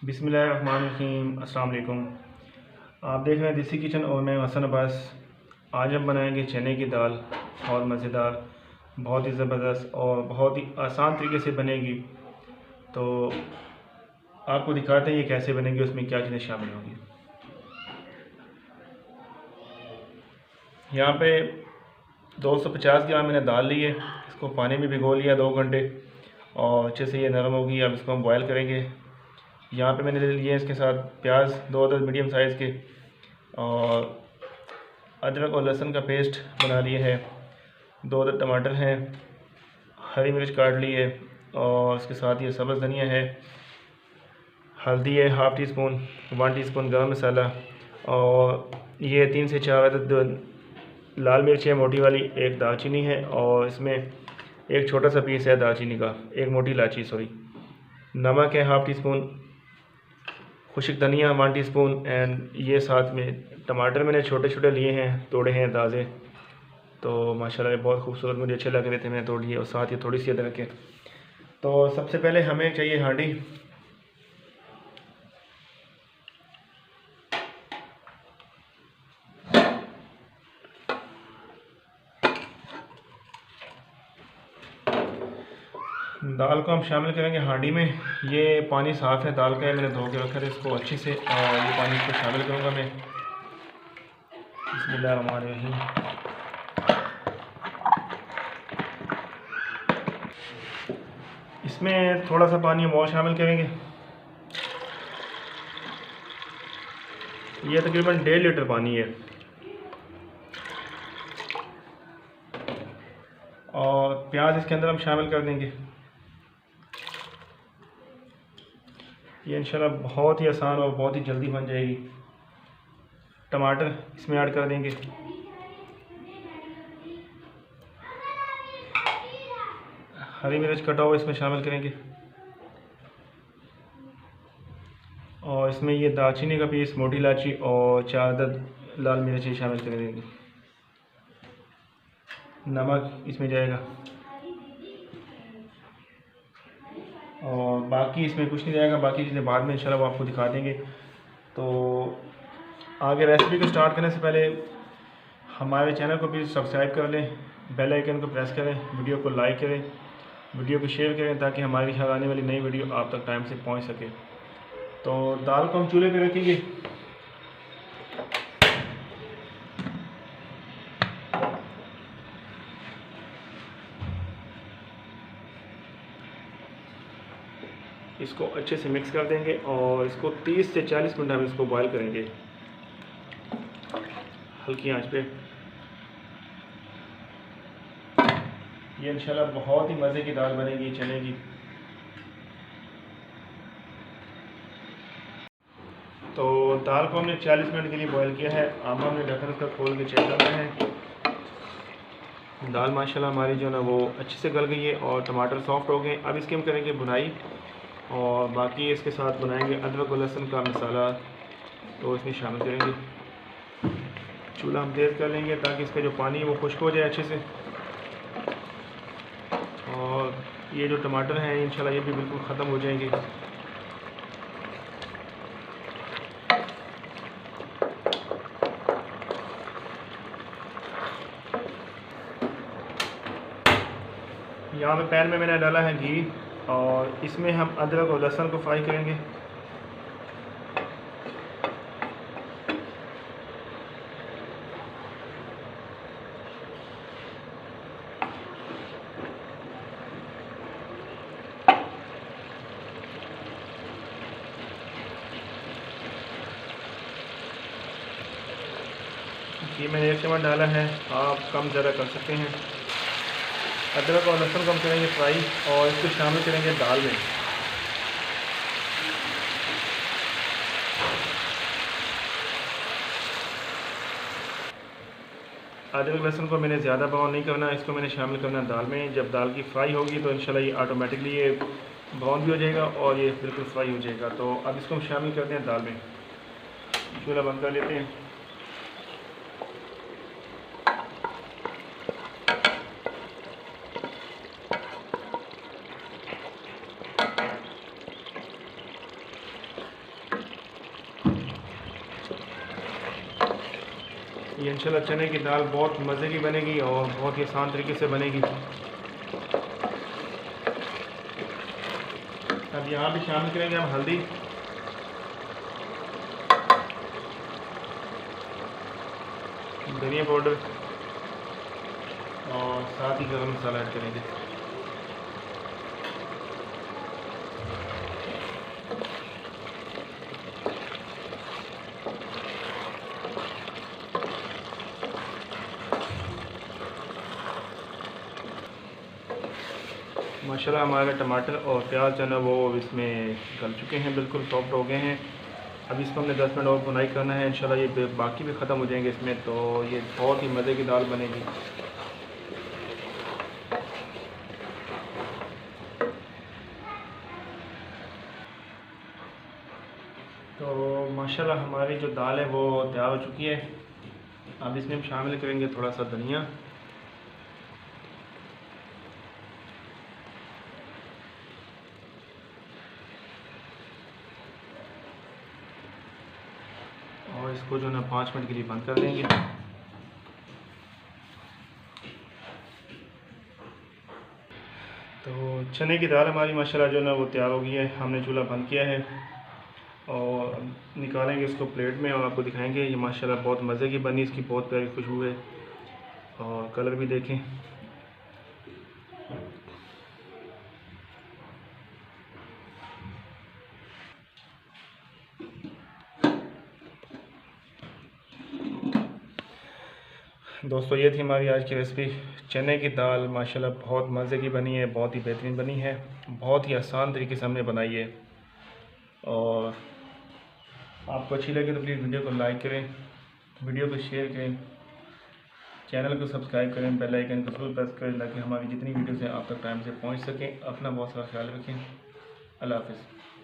बिस्मिल्लाहिर्रहमानिर्रहीम। अस्सलाम वालेकुम। आप देख रहे हैं देसी किचन और मैं हसन अब्बास। आज हम बनाएंगे चने की दाल, और मज़ेदार, बहुत ही ज़बरदस्त और बहुत ही आसान तरीके से बनेगी। तो आपको दिखाते हैं ये कैसे बनेगी, उसमें क्या चीज़ें शामिल होंगी। यहाँ पे 250 ग्राम मैंने दाल ली है। इसको पानी में भिगो लिया 2 घंटे और अच्छे से ये नरम होगी। अब इसको हम बॉयल करेंगे। यहाँ पे मैंने ले लिए इसके साथ प्याज 2 अदद मीडियम साइज़ के, और अदरक और लहसुन का पेस्ट बना लिए है। 2 अदद टमाटर हैं, हरी मिर्च काट ली है, और इसके साथ ये सब्ज़ धनिया है, हल्दी है हाफ़ टी स्पून, 1 टीस्पून गरम मसाला, और ये 3 से 4 अदद लाल मिर्च है मोटी वाली, एक दालचीनी है, और इसमें एक छोटा सा पीस है दालचीनी का, एक मोटी इलायची सॉरी। नमक है हाफ़ टी स्पून, खुश्क धनिया 1 टीस्पून, एंड ये साथ में टमाटर मैंने छोटे छोटे लिए हैं, तोड़े हैं ताज़े। तो माशाल्लाह ये बहुत खूबसूरत मुझे अच्छे लग रहे थे, मैंने तोड़ लिए, और साथ ही थोड़ी सी अदरक है। तो सबसे पहले हमें चाहिए हांडी। दाल को हम शामिल करेंगे हांडी में। ये पानी साफ़ है दाल का, है मैंने धो के रखा था इसको अच्छे से, और ये पानी इसको शामिल करूँगा मैं। बिस्मिल्लाहिर्रहमानिर्रहीम। इसमें थोड़ा सा पानी हम और शामिल करेंगे। ये तकरीबन 1.5 लीटर पानी है, और प्याज इसके अंदर हम शामिल कर देंगे। ये इंशाल्लाह बहुत ही आसान और बहुत ही जल्दी बन जाएगी। टमाटर इसमें ऐड कर देंगे। हरी मिर्च कटा हुआ इसमें शामिल करेंगे, और इसमें ये दालचीनी का पीस, मोटी इलायची और 4 अदद लाल मिर्ची शामिल कर देंगे। नमक इसमें जाएगा, और बाकी इसमें कुछ नहीं जाएगा, बाकी चीज़ें बाद में इंशाल्लाह वो आपको दिखा देंगे। तो आगे रेसिपी को स्टार्ट करने से पहले हमारे चैनल को भी सब्सक्राइब कर लें, बेल आइकन को प्रेस करें, वीडियो को लाइक करें, वीडियो को शेयर करें, ताकि हमारी हर आने वाली नई वीडियो आप तक टाइम से पहुंच सके। तो दाल को हम चूल्हे पे रखेंगे। इसको अच्छे से मिक्स कर देंगे, और इसको 30 से 40 मिनट हम इसको बॉयल करेंगे हल्की आंच पे। ये इंशाल्लाह बहुत ही मज़े की दाल बनेगी चने की। तो दाल को हमने 40 मिनट के लिए बॉयल किया है। अब हमने ढक्कन का खोल के चेक करना है। दाल माशाल्लाह हमारी जो है ना वो अच्छे से गल गई है, और टमाटर सॉफ्ट हो गए। अब इसकी हम करेंगे बुनाई, और बाकी इसके साथ बनाएंगे अदरक और लहसुन का मसाला, तो इसमें शामिल करेंगे। चूल्हा हम तेज़ कर लेंगे ताकि इसका जो पानी है वो खुश्क हो जाए अच्छे से। और ये जो टमाटर हैं इंशाल्लाह ये भी बिल्कुल ख़त्म हो जाएंगे। यहाँ पे पैन में मैंने डाला है घी, और इसमें हम अदरक और लहसुन को फ्राई करेंगे। घी मैंने 1 चम्मच डाला है, आप कम ज़्यादा कर सकते हैं। अदरक और लहसुन को हम करेंगे फ्राई, और इसको शामिल करेंगे दाल में। अदरक लहसुन को मैंने ज़्यादा ब्राउन नहीं करना, इसको मैंने शामिल करना दाल में। जब दाल की फ्राई होगी तो इंशाल्लाह ये ऑटोमेटिकली ये ब्राउन भी हो जाएगा, और ये बिल्कुल फ्राई हो जाएगा। तो अब इसको हम शामिल करते हैं दाल में। चूल्हा बंद कर लेते हैं। ये इंशाल्लाह चने की दाल बहुत मज़े की बनेगी और बहुत ही आसान तरीके से बनेगी। अब यहाँ भी शामिल करेंगे हम हल्दी, धनिया पाउडर और साथ ही गरम मसाला ऐड करेंगे। माशाल्लाह हमारे टमाटर और प्याज जो है ना वो इसमें गल चुके हैं, बिल्कुल सॉफ्ट हो गए हैं। अब इसको हमने 10 मिनट और भुनाई करना है। इंशाल्लाह ये बाकी भी ख़त्म हो जाएंगे इसमें, तो ये बहुत ही मज़े की दाल बनेगी। तो माशाल्लाह हमारी जो दाल है वो तैयार हो चुकी है। अब इसमें हम शामिल करेंगे थोड़ा सा धनिया, और इसको जो है ना 5 मिनट के लिए बंद कर देंगे। तो चने की दाल हमारी माशाल्लाह जो है ना वो तैयार हो गई है। हमने चूल्हा बंद किया है और निकालेंगे इसको प्लेट में और आपको दिखाएंगे। ये माशाल्लाह बहुत मज़े की बनी, इसकी बहुत प्यारी खुशबू है और कलर भी देखें। दोस्तों ये थी हमारी आज की रेसिपी, चने की दाल माशाल्लाह बहुत मज़े की बनी है, बहुत ही बेहतरीन बनी है, बहुत ही आसान तरीके से हमने बनाई है। और आपको अच्छी लगे तो प्लीज़ वीडियो को लाइक करें, वीडियो को शेयर करें, चैनल को सब्सक्राइब करें, बेल आइकन को जरूर प्रेस करें ताकि हमारी जितनी वीडियोज़ हैं आप तक टाइम से पहुंच सकें। अपना बहुत सारा ख्याल रखें। अल्लाह हाफ़िज़।